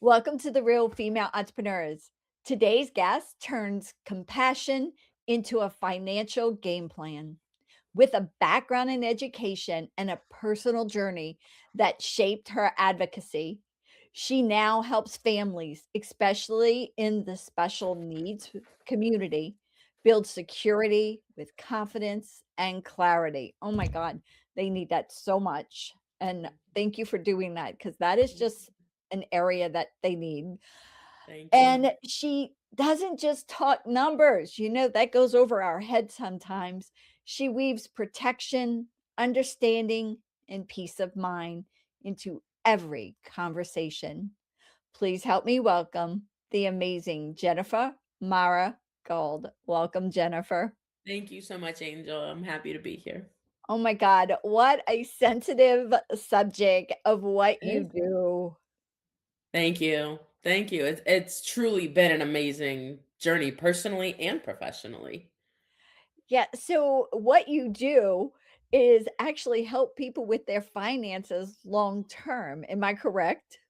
Welcome to the Real Female Entrepreneurs. Today's guest turns compassion into a financial game plan. With a background in education and a personal journey that shaped her advocacy, she now helps families, especially in the special needs community, build security with confidence and clarity. Oh my God, they need that so much. And thank you for doing that because that is just an area that they need. Thank you. And she doesn't just talk numbers, that goes over our head sometimes. She weaves protection, understanding, and peace of mind into every conversation. Please help me welcome the amazing Jenifer Mara Gold. Welcome, Jenifer. Thank you so much, Angel. I'm happy to be here. Oh my God, what a sensitive subject of what you Yes. do. Thank you. Thank you. It's truly been an amazing journey personally and professionally. Yeah, so what you do is actually help people with their finances long term. Am I correct?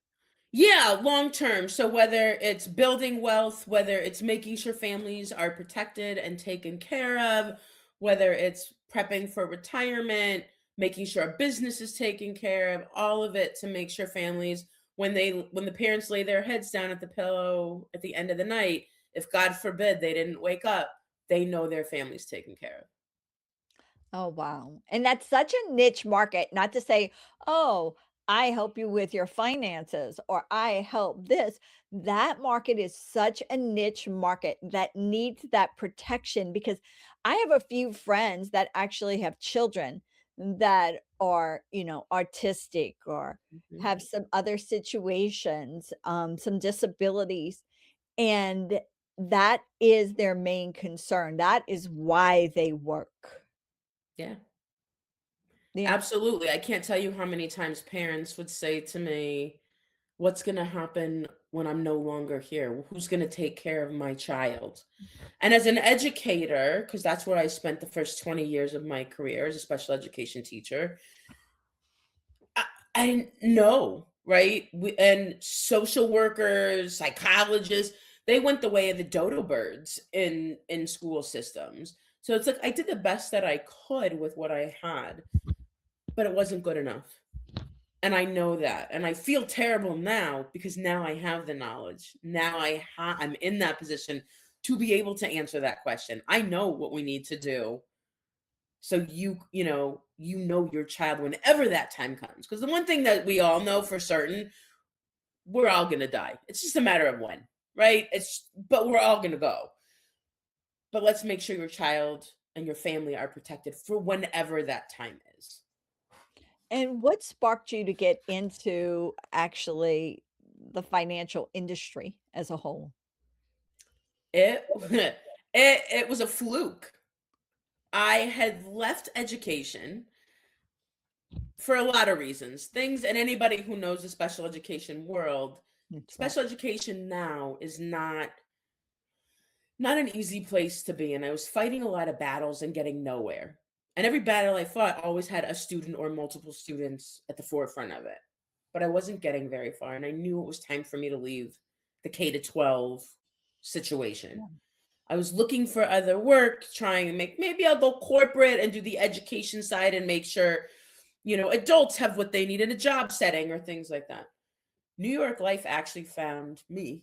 Yeah, long term. So whether it's building wealth, whether it's making sure families are protected and taken care of, whether it's prepping for retirement, making sure a business is taken care of, all of it to make sure families when the parents lay their heads down at the pillow at the end of the night, if God forbid they didn't wake up, they know their family's taken care of. Oh, wow. And that's such a niche market, not to say, oh, I help you with your finances or I help this. That market is such a niche market that needs that protection because I have a few friends that actually have children that are, artistic or Mhm. have some other situations, some disabilities. And that is their main concern. That is why they work. Yeah. Yeah. Absolutely. I can't tell you how many times parents would say to me, "What's going to happen when I'm no longer here? Who's going to take care of my child?" And as an educator, because that's where I spent the first 20 years of my career as a special education teacher, I, I know, right? And social workers, psychologists, they went the way of the dodo birds in school systems. So it's like I did the best that I could with what I had, but it wasn't good enough. And I know that, and I feel terrible now because now I have the knowledge. Now I'm in that position to be able to answer that question. I know what we need to do. So you know your child whenever that time comes. Because the one thing that we all know for certain, we're all gonna die. It's just a matter of when, right? But we're all gonna go. But let's make sure your child and your family are protected for whenever that time is. And what sparked you to get into actually the financial industry as a whole? It it was a fluke. I had left education for a lot of reasons. Things and anybody who knows the special education world, That's right. special education now is not an easy place to be, and I was fighting a lot of battles and getting nowhere. And every battle I fought always had a student or multiple students at the forefront of it. But I wasn't getting very far, and I knew it was time for me to leave the K to 12 situation. Yeah. I was looking for other work, trying to maybe I'll go corporate and do the education side and make sure, adults have what they need in a job setting or things like that. New York Life actually found me.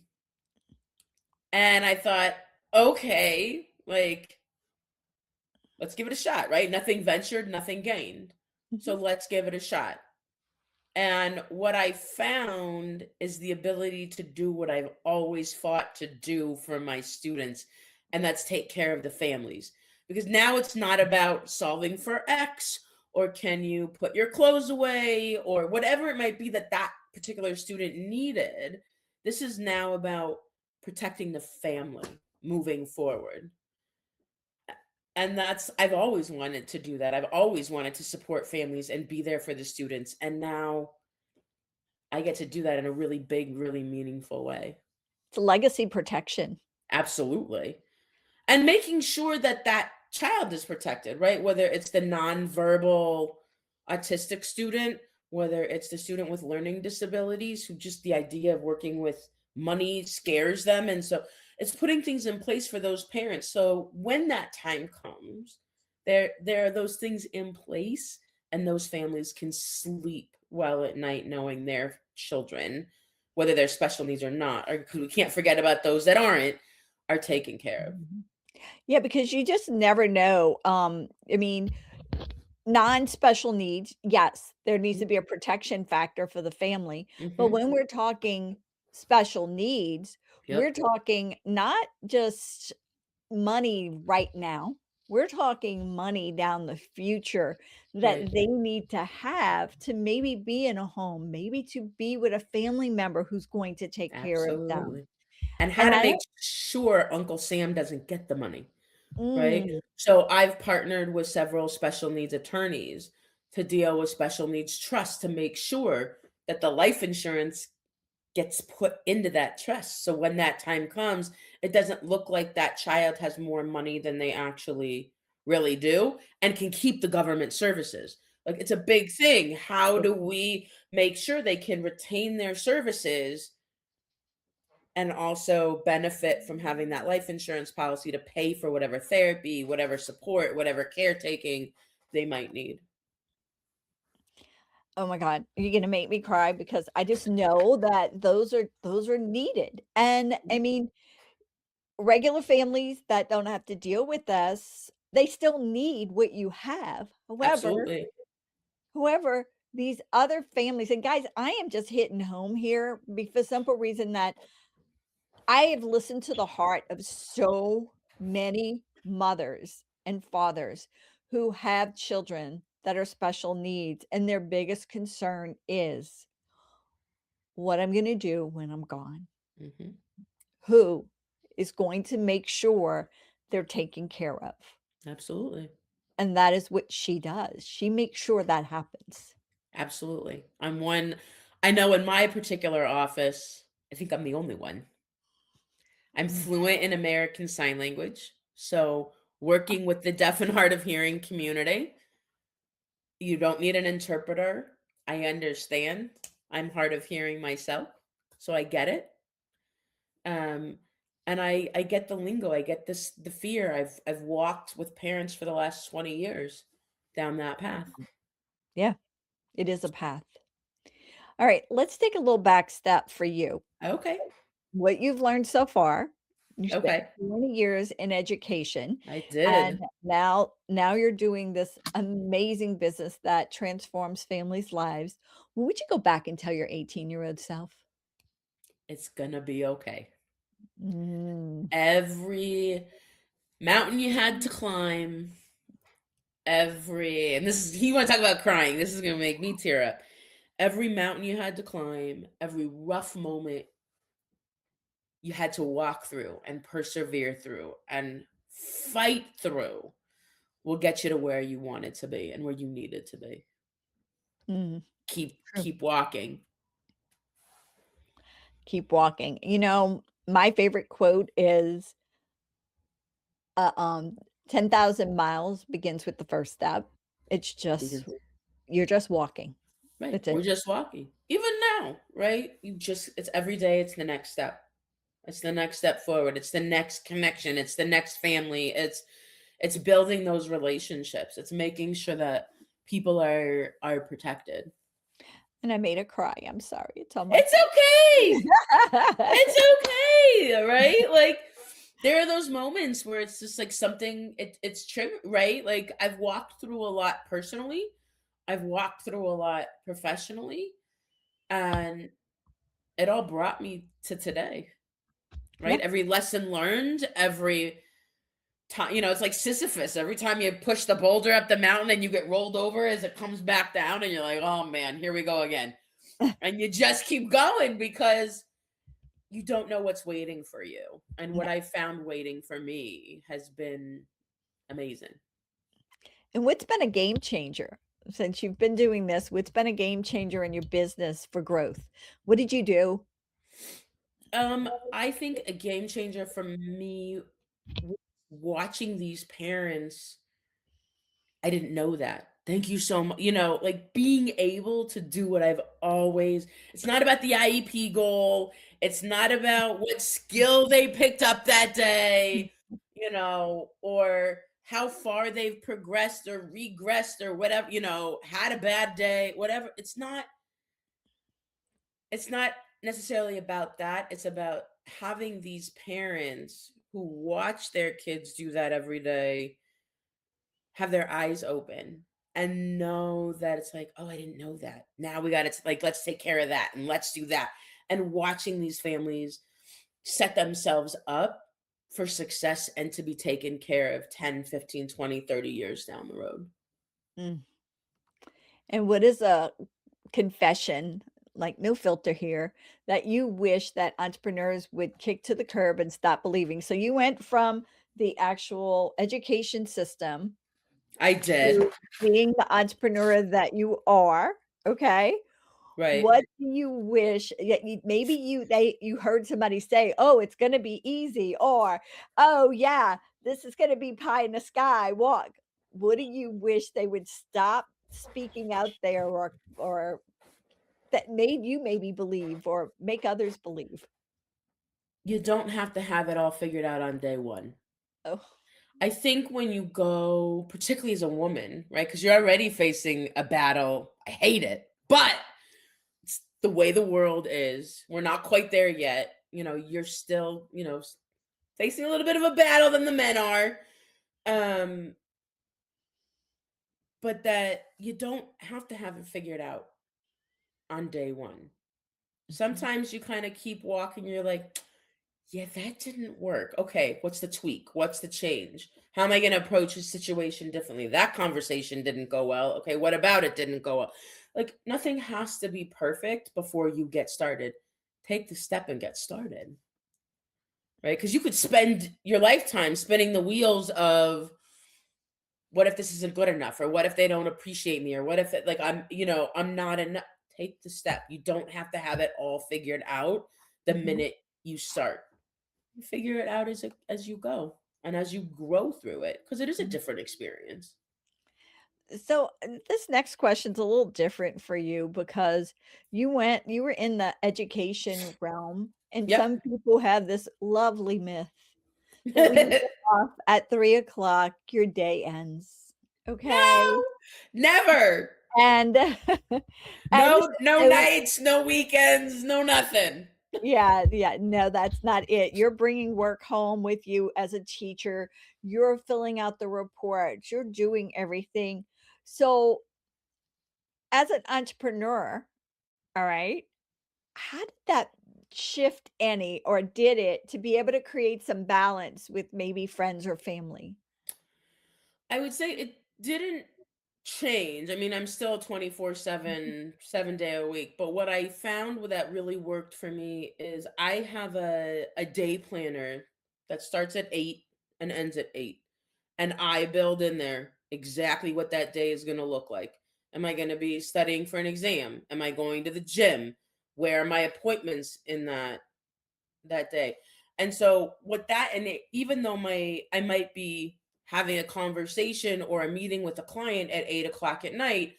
And I thought, okay, like, let's give it a shot, right? Nothing ventured, nothing gained. So Mhm. let's give it a shot. And what I found is the ability to do what I've always fought to do for my students, and that's take care of the families. Because now it's not about solving for X or can you put your clothes away or whatever it might be that that particular student needed. This is now about protecting the family moving forward. And I've always wanted to do that. I've always wanted to support families and be there for the students. And now I get to do that in a really big, really meaningful way. It's legacy protection. Absolutely. And making sure that that child is protected, right? Whether it's the nonverbal autistic student, whether it's the student with learning disabilities who just the idea of working with money scares them. And so it's putting things in place for those parents. So when that time comes, there are those things in place and those families can sleep well at night knowing their children, whether they're special needs or not, or 'cause we can't forget about those that aren't, are taken care of. Mhm. Yeah, because you just never know, I mean, non-special needs, yes, there needs to Mhm. be a protection factor for the family, but Mhm. when we're talking special needs, we're Yep. talking not just money right now, we're talking money down the future that Right. they need to maybe be in a home, maybe to be with a family member who's going to take care of them, Absolutely. And how and to I make don't sure Uncle Sam doesn't get the money, right? mm, So I've partnered with several special needs attorneys to deal with special needs trusts to make sure that the life insurance gets put into that trust. So when that time comes, it doesn't look like that child has more money than they actually really do and can keep the government services. Like it's a big thing. How do we make sure they can retain their services and also benefit from having that life insurance policy to pay for whatever therapy, whatever support, whatever caretaking they might need? oh my god, you're gonna make me cry because I just know that those are needed, and, I mean, regular families that don't have to deal with this, they still need what you have. Absolutely. However, these other families and guys, I am just hitting home here for simple reason that I have listened to the heart of so many mothers and fathers who have children that are special needs, and their biggest concern is what I'm gonna do when I'm gone. Mhm. Who is going to make sure they're taken care of? Absolutely. And that is what she does. She makes sure that happens. Absolutely. I'm one. I know in my particular office, I think I'm the only one. I'm Mm, fluent in American Sign Language. So, working with the deaf and hard of hearing community, you don't need an interpreter. I understand. I'm hard of hearing myself, so I get it. Um, and I get the lingo. I get the fear. I've walked with parents for the last 20 years down that path. yeah, it is a path. All right, let's take a little back step for you. Okay. What you've learned so far, you spent Okay. 20 years in education, I and did. now you're doing this amazing business that transforms families' lives. What would you go back and tell your 18-year-old self? It's gonna be okay. Mm, Every mountain you had to climb, every and this is you wanna talk about crying, this is gonna make me tear up. Every mountain you had to climb, every rough moment you had to walk through and persevere through and fight through will get you to where you wanted to be and where you needed to be. mm, true. Keep walking. Keep walking. My favorite quote is, uh, um, 10,000 miles begins with the first step. It's just Because you're just walking. right, That's it. we're just walking. Even now, right? You just it's every day, it's the next step. It's the next step forward. It's the next connection. It's the next family. It's building those relationships. It's making sure that people are protected. And I made her cry, I'm sorry, it's on my It's okay. It's okay, right? Like there are those moments where it's just like something it's trigger, right? Like I've walked through a lot personally. I've walked through a lot professionally, and it all brought me to today, Yeah, right? Every lesson learned, every time, it's like Sisyphus. Every time you push the boulder up the mountain and you get rolled over as it comes back down, and you're like, oh man, here we go again. And you just keep going because you don't know what's waiting for you. And no. what I found waiting for me has been amazing. And what's been a game changer since you've been doing this? What's been a game changer in your business for growth? What did you do? I think a game changer for me was watching these parents. I didn't know that. Thank you so much. Like being able to do what I've always it's not about the IEP goal. It's not about what skill they picked up that day, or how far they've progressed or regressed or whatever, had a bad day, whatever. It's not necessarily about that. It's about having these parents who watch their kids do that every day have their eyes open and know that it's like, "Oh, I didn't know that. Now we gotta like, let's take care of that and let's do that." And watching these families set themselves up for success and to be taken care of 10, 15, 20, 30 years down the road. Mm. And what is a confession, like no filter here, that you wish that entrepreneurs would kick to the curb and stop believing? So you went from the actual education system I did, to being the entrepreneur that you are, okay? right? What do you wish yeah, maybe you heard somebody say, "Oh, it's gonna be easy," or, "Oh, yeah, this is gonna be pie in the sky, walk." What do you wish they would stop speaking out there or that made you maybe believe or make others believe? You don't have to have it all figured out on day 1. Oh, I think when you go, particularly as a woman, right? Because you're already facing a battle. I hate it, but it's the way the world is. We're not quite there yet. You're still, facing a little bit of a battle than the men are. Um, but that you don't have to have it figured out on day 1. mhm, Sometimes you kind of keep walking, you're like, yeah, that didn't work. Okay, what's the tweak? What's the change? How am I going to approach a situation differently? That conversation didn't go well. Okay, what about it didn't go well? Like, nothing has to be perfect before you get started. Take the step and get started, right? Because you could spend your lifetime spinning the wheels of what if this isn't good enough, or what if they don't appreciate me, or what if it, like I'm not enough. Take the step. You don't have to have it all figured out the mhm. minute you start. You figure it out as you go and as you grow through it, because it is a Mhm. different experience. So, this next question's a little different for you because you were in the education realm, and Yep. some people have this lovely myth that when you get off at 3 o'clock, your day ends, okay? No, never. And and No so nights, no weekends, no nothing. yeah, yeah, no, that's not it. You're bringing work home with you as a teacher, you're filling out the reports, you're doing everything. So, as an entrepreneur, all right, how did that shift any or did it to be able to create some balance with maybe friends or family? I would say it didn't change. I mean, I'm still 24/7, 7 day a week. But what I found that really worked for me is I have a day planner that starts at 8 and ends at 8. And I build in there exactly what that day is going to look like. Am I going to be studying for an exam? Am I going to the gym? Where are my appointments in that day? And so what that and it, even though my I might be having a conversation or a meeting with a client at 8 o'clock at night,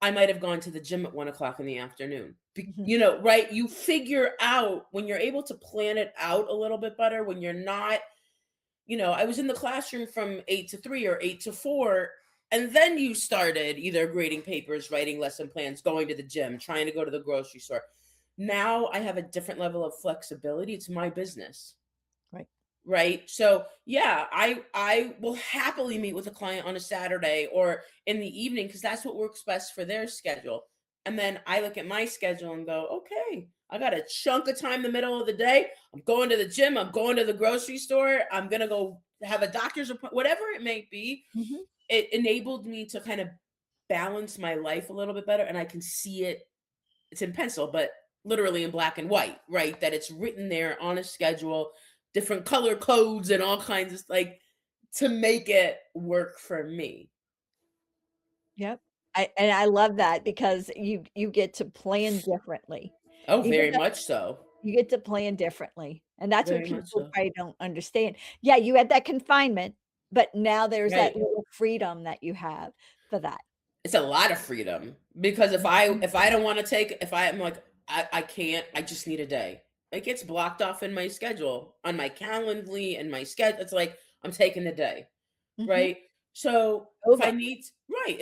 I might have gone to the gym at 1 o'clock in the afternoon. Mhm, Right? You figure out when you're able to plan it out a little bit better, when you're not, I was in the classroom from 8 to 3 or 8 to 4. And then you started either grading papers, writing lesson plans, going to the gym, trying to go to the grocery store. Now I have a different level of flexibility. It's my business. right. Right. So yeah, I will happily meet with a client on a Saturday or in the evening because that's what works best for their schedule. And then I look at my schedule and go, okay, I got a chunk of time in the middle of the day. I'm going to the gym. I'm going to the grocery store. I'm gonna go have a doctor's appointment, whatever it may be. Mhm. It enabled me to kind of balance my life a little bit better, and I can see it's in pencil, but literally in black and white, right? That it's written there on a schedule, different color codes and all kinds of like to make it work for me. Yep. I love that because you get to plan differently. Oh, Even very much so. you get to plan differently, and that's what Very much people so. probably don't understand. Yeah, you had that confinement, but now there's that Right. little freedom that you have for that. It's a lot of freedom because Mhm. if I don't want to take if I'm like I can't, I just need a day. It gets blocked off in my schedule, on my Calendly and my schedule. It's like I'm taking a day, Mhm. right? So Over. if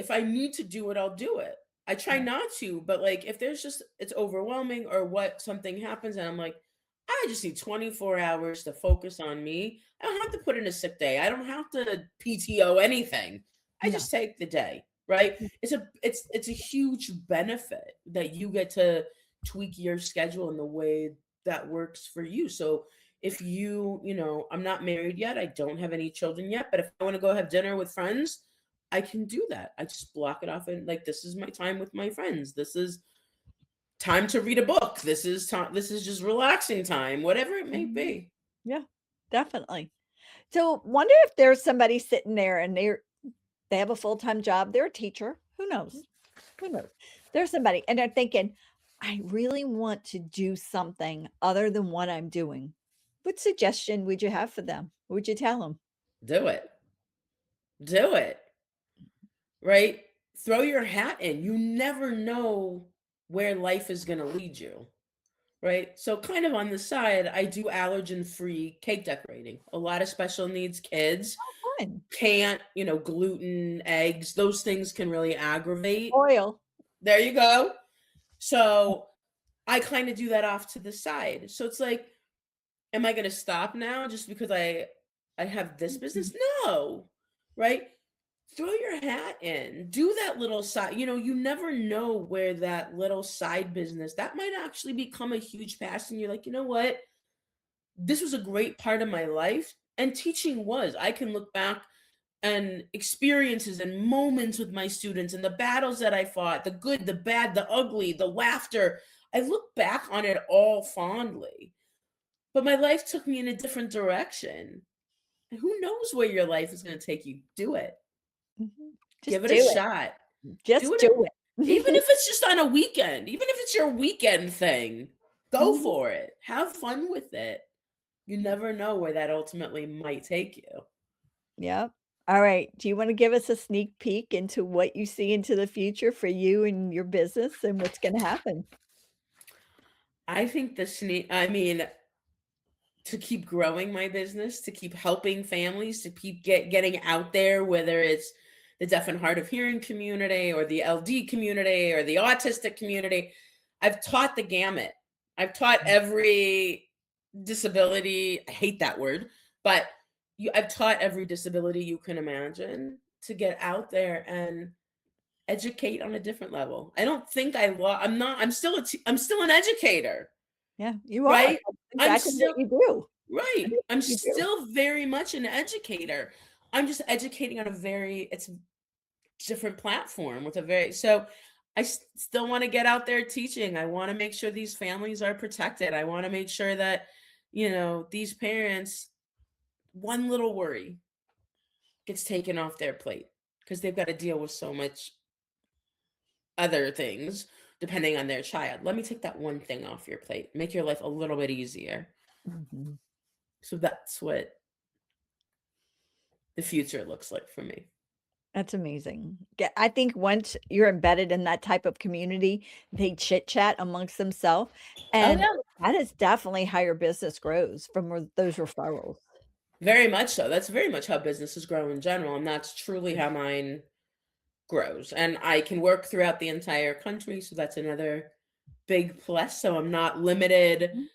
I need to do it, I'll do it. I try Right. not to, but like if there's just it's overwhelming or what something happens and I'm like, I just need 24 hours to focus on me. I don't have to put in a sick day. I don't have to PTO anything. I No. just take the day, right? It's a huge benefit that you get to tweak your schedule in the way that works for you. So if I'm not married yet, I don't have any children yet, but if I want to go have dinner with friends, I can do that. I just block it off and like this is my time with my friends. This is time to read a book. This is just relaxing time, whatever it may Mhm. be. Yeah, definitely. So, wonder if there's somebody sitting there and they have a full-time job, they're a teacher, who knows? Who knows? There's somebody and they're thinking, "I really want to do something other than what I'm doing." What suggestion would you have for them? What would you tell them? Do it. Do it. Right? Throw your hat in. You never know where life is going to lead you. Right? So kind of on the side, I do allergen-free cake decorating. A lot of special needs kids Fun. can't, gluten, eggs, those things can really aggravate. Oil. There you go. So I kind of do that off to the side. So it's like, am I going to stop now just because I have this Mhm. business? No. Right? Throw your hat in. Do that little side, you never know where that little side business that might actually become a huge passion. You're like, you know what? This was a great part of my life. And teaching was. I can look back and experiences and moments with my students and the battles that I fought, the good, the bad, the ugly, the laughter. I look back on it all fondly. But my life took me in a different direction. And who knows where your life is going to take you? Do it. Mhm. Give Just it a do it. shot. Do Just it, do even it. if it's just on a weekend, even if it's your weekend thing, go Mhm. for it. Have fun with it. You never know where that ultimately might take you. Yep. Alright, do you wanna give us a sneak peek into what you see into the future for you and your business and what's gonna happen? I think I mean, to keep growing my business, to keep helping families, to keep getting out there, whether it's the deaf and hard of hearing community or the LD community or the autistic community. I've taught the gamut. I've taught every disability. I hate that word, but I've taught every disability you can imagine to get out there and educate on a different level. I don't think I'm not. I'm still an educator, Yeah, you are. right? That's I'm exactly what still you do. Right. That is I'm what you do. still very much an educator. I'm just educating on a very it's different platform with a very so still want to get out there teaching. I want to make sure these families are protected. I want to make sure that these parents one little worry gets taken off their plate because they've got to deal with so much other things depending on their child. Let me take that one thing off your plate. Make your life a little bit easier. Mhm. So that's what the future looks like for me. That's amazing. Yeah, I think once you're embedded in that type of community, they chit chat amongst themselves, Oh and yeah. that is definitely how your business grows from those referrals. Very much so. That's very much how businesses grow in general, and that's truly how mine grows. And I can work throughout the entire country, so that's another big plus. So I'm not limited,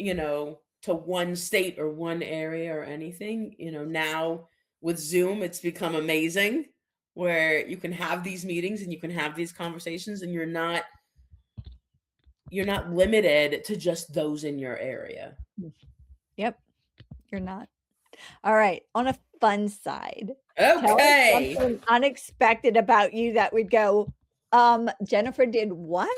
Mhm. to one state or one area or anything. Now with Zoom, it's become amazing where you can have these meetings and you can have these conversations and you're not limited to just those in your area. Yep, you're not. Alright, on a fun side, tell us Okay. something unexpected about you that would go, Jennifer did what?"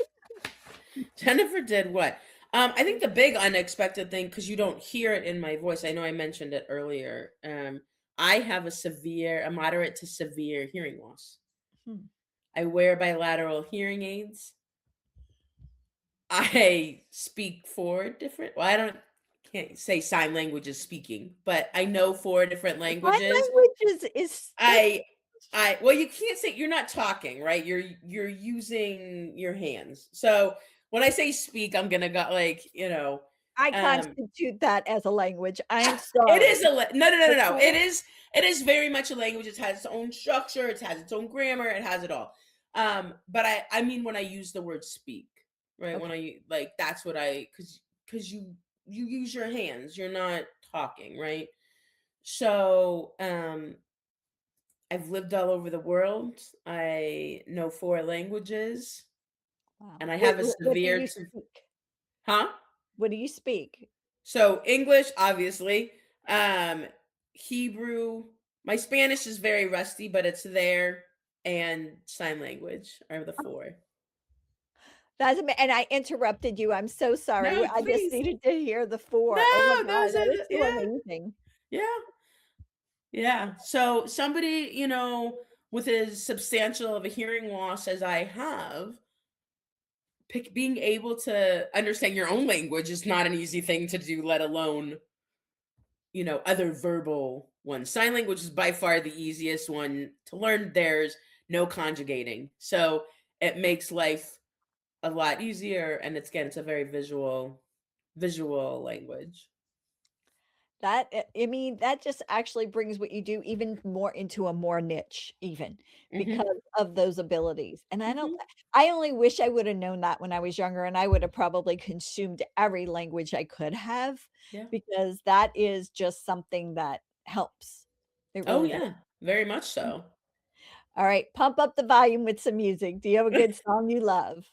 Jennifer did what? I think the big unexpected thing, because you don't hear it in my voice, I know I mentioned it earlier. I have a moderate to severe hearing loss. Hmm. I wear bilateral hearing aids. I speak well, can't say sign language is speaking, but I know four different Sign languages. language is that's I well, you can't say you're not talking, right? You're using your hands. So when I say speak, I'm gonna go like, I um constitute that as a language. I am it is sorry. no, no, no, no, no. Okay? It is very much a language. It has its own structure, it has its own grammar, it has it all. But I mean when I use the word speak, right? When Okay. like that's what I cuz you use your hands. You're not talking, right? So, I've lived all over the world. I know 4 languages, Wow. and I have a What do severe you t speak? huh? What do you speak? So, English, obviously, um, Hebrew, my Spanish is very rusty, but it's there, and sign language are the 4. That's ama and I interrupted you, I'm so sorry. No, I just please. needed to hear the 4. Oh my No, god, those that are is the so yeah, amazing. yeah, yeah. So, somebody, with as substantial of a hearing loss as I have, being able to understand your own language is not an easy thing to do, let alone, other verbal ones. Sign language is by far the easiest one to learn. There's no conjugating. So it makes life a lot easier, and it's a very visual language. I mean, that just actually brings what you do even more into a more niche even Mhm. because of those abilities, and Mhm. I only wish I woulda known that when I was younger, and I would have probably consumed every language I could have Yeah. because that is just something that helps. It Oh really does. yeah, very much so. Alright, pump up the volume with some music. Do you have a good song you love?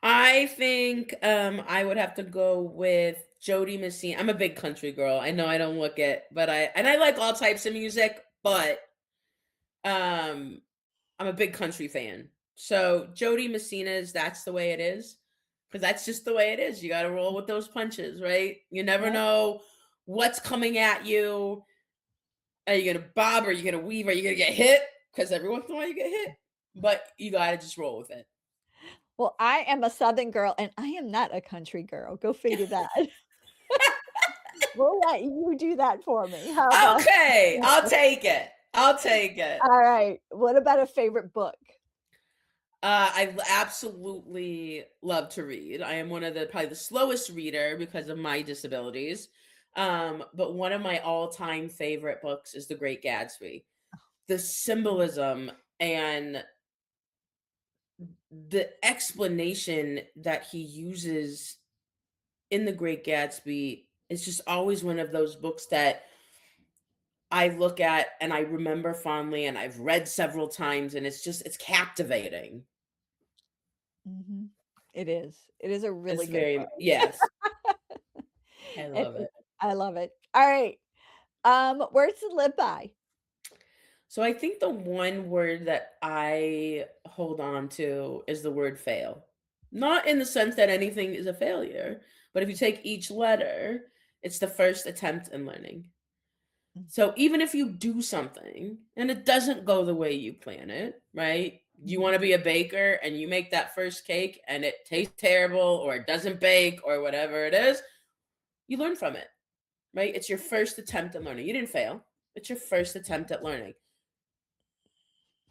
I think I would have to go with Jody Messina. I'm a big country girl. I know I don't look it, but I like all types of music, but um I'm a big country fan. So Jody Messina's "That's the Way It Is," because that's just the way it is. You got to roll with those punches, right? You never Yep. know what's coming at you. Are you gonna bob? Are you gonna weave? Are you gonna get hit? Because every once in a while you get hit, but you got to just roll with it. Well, I am a Southern girl, and I am not a country girl. Go figure that. We'll let you do that for me. How about Okay, I'll take it. I'll take it. Alright, what about a favorite book? Absolutely love to read. I am one of the probably the slowest reader because of my disabilities. But one of my all-time favorite books is The Great Gatsby. The symbolism and the explanation that he uses in The Great Gatsby is just always one of those books that I look at and I remember fondly and I've read several times and it's captivating. Mhm. It is. It is a really It's good very book. yes, I It love is. it. I love it. Alright, words to live by. So I think the one word that I hold on to is the word fail. Not in the sense that anything is a failure, but if you take each letter, it's the first attempt in learning. Mm, So even if you do something and it doesn't go the way you plan it, right? You want mhm, to be a baker and you make that first cake and it tastes terrible or it doesn't bake or whatever it is, you learn from it, right? It's your first attempt at learning. You didn't fail. It's your first attempt at learning.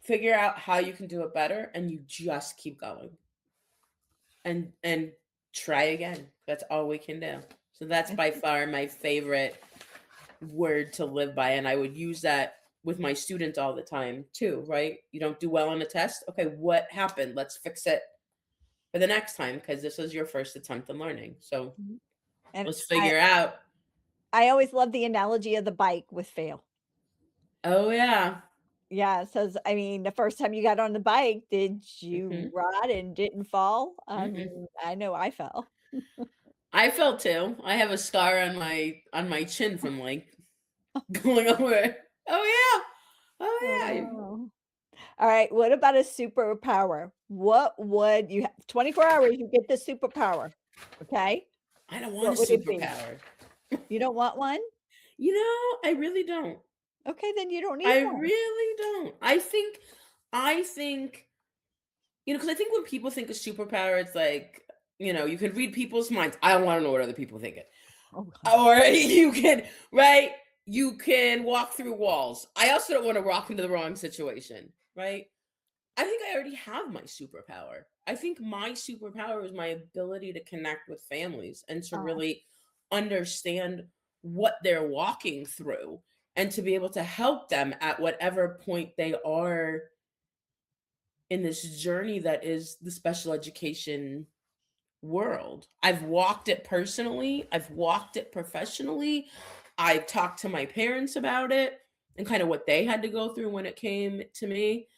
Figure out how you can do it better and you just keep going and try again. That's all we can do. So that's and by far my favorite word to live by, and I would use that with my students all the time too, right? You don't do well on a test. Okay, what happened? Let's fix it for the next time because this is your first attempt in learning. So mhm, and let's I figure out. I always love the analogy of the bike with fail. Oh yeah. Yeah, so I mean, the first time you got on the bike, did you Hmm. ride and didn't fall? I Mm-mm. mean, I know I fell. I felt too. I have a scar on my chin from like going over. Oh yeah. Oh yeah. Oh. Alright, what about a superpower? What would you have 24 hours, you get the superpower, okay? I don't want a What would it be? superpower. You don't want one? I really don't. Okay, then you don't need I one. really don't. I think, because I think when people think of superpower, it's like, you can read people's minds. I don't want to know what other people think. Oh god. Or you can, right? you can walk through walls. I also don't want to walk into the wrong situation, right? I think I already have my superpower. I think my superpower is my ability to connect with families and to Oh, really understand what they're walking through and to be able to help them at whatever point they are in this journey that is the special education world. I've walked it personally, I've walked it professionally. I've talked to my parents about it and kind of what they had to go through when it came to me.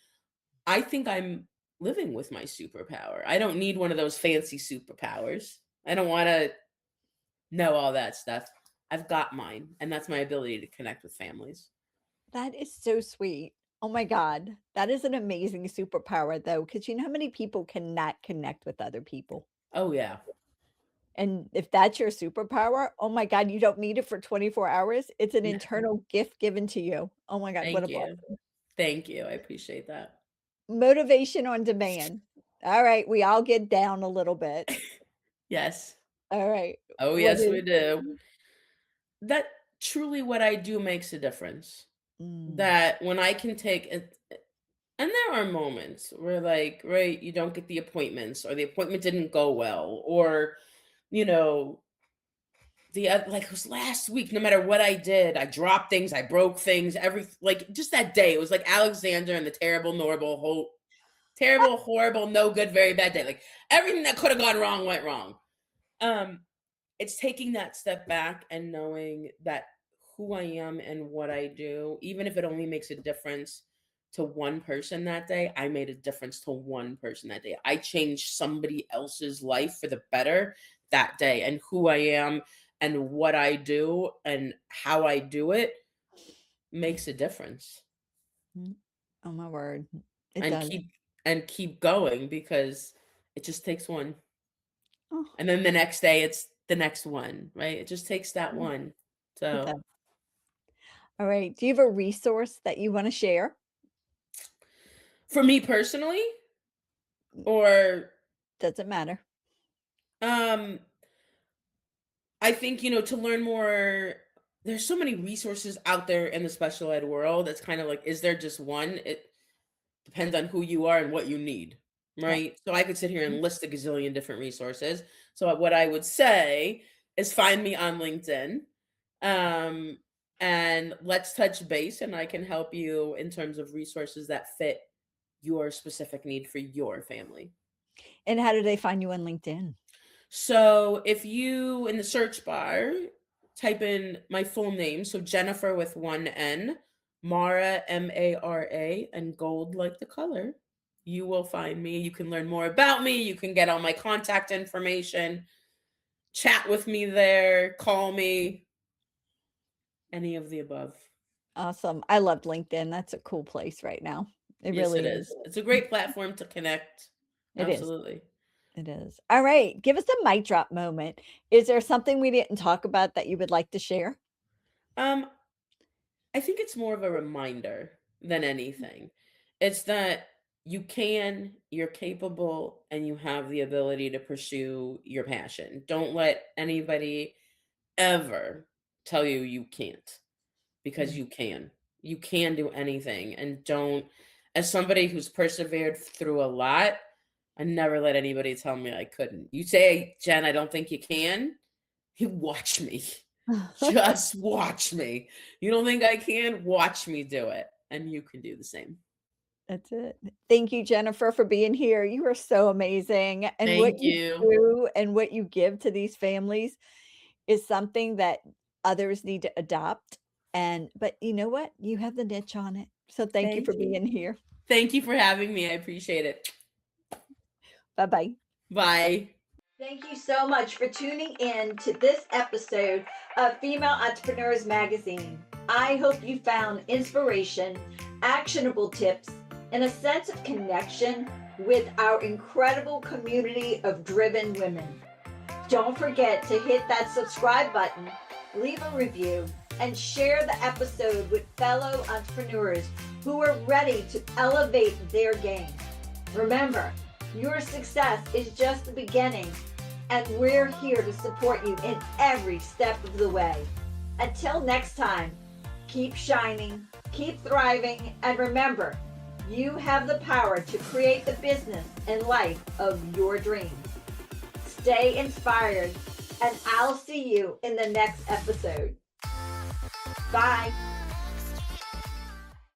I think I'm living with my superpower. I don't need one of those fancy superpowers. I don't want to know all that stuff. I've got mine, and that's my ability to connect with families. that is so sweet. Oh my god. That is an amazing superpower, though, because you know how many people cannot connect with other people? Oh, yeah. And if that's your superpower, oh my god, you don't need it for 24 hours. It's an No, internal gift given to you. Oh my god, what thank a you. blessing. Thank you. I appreciate that. Motivation on demand. All right, we all get down a little bit. Yes. All right. Oh, What yes, is we do. That truly what I do makes a difference. mm, That when I can take it, and there are moments where, like, right, you don't get the appointments, or the appointment didn't go well, or, you know, like it was last week, no matter what I did, I dropped things, I broke things, like just that day, it was like Alexander and the terrible, horrible, no good, very bad day. Like everything that could have gone wrong went wrong. Um, it's taking that step back and knowing that who I am and what I do, even if it only makes a difference to one person that day, I made a difference to one person that day. I changed somebody else's life for the better that day. And who I am and what I do and how I do it makes a difference. mm, oh my word. It And does. keep going, because it just takes one. Oh, And then the next day it's the next one, right? It just takes that mm, one. it So does. All right. Do you have a resource that you wanna share? for me personally, Mm, or doesn't matter. um I think, to learn more, there's so many resources out there in the special ed world. It's kind of like, is there just one? It depends on who you are and what you need, Right. right? So I could sit here Mm, and list a gazillion different resources. So what I would say is find me on LinkedIn. Um and let's touch base, and I can help you in terms of resources that fit your specific need for your family. and how do they find you on LinkedIn? So if you, in the search bar, type in my full name, so Jennifer with one N, Mara, Mara, and gold like the color, you will find me. You can learn more about me. You can get all my contact information, chat with me there, call me, any of the above. Awesome. I love LinkedIn. That's a cool place right now. It Yes, it really is. is. It's a great platform to connect. It is. Absolutely. It is. All right. Give us a mic drop moment. Is there something we didn't talk about that you would like to share? Um, I think it's more of a reminder than anything. It's that you're capable, and you have the ability to pursue your passion. Don't let anybody ever tell you you can't, because Mm. you can. You can do anything. And don't, as somebody who's persevered through a lot, I never let anybody tell me I couldn't. You say, Jen, I don't think you can. You watch me. Just watch me. You don't think I can? Watch me do it, and you can do the same. That's it. Thank you, Jennifer, for being here. You are so amazing. And what Thank you you. do and what you give to these families is something that others need to adopt. And but you know what? You have the niche on it. So thank you Thank for you. being here. Thank you for having me. I appreciate it. Bye-bye. Bye. Thank you so much for tuning in to this episode of Female Entrepreneurs Magazine. I hope you found inspiration, actionable tips, and a sense of connection with our incredible community of driven women. Don't forget to hit that subscribe button, leave a review, and share the episode with fellow entrepreneurs who are ready to elevate their game. Remember, your success is just the beginning, and we're here to support you in every step of the way. Until next time, Keep shining, keep thriving, and remember, you have the power to create the business and life of your dreams. Stay inspired, and I'll see you in the next episode. Bye.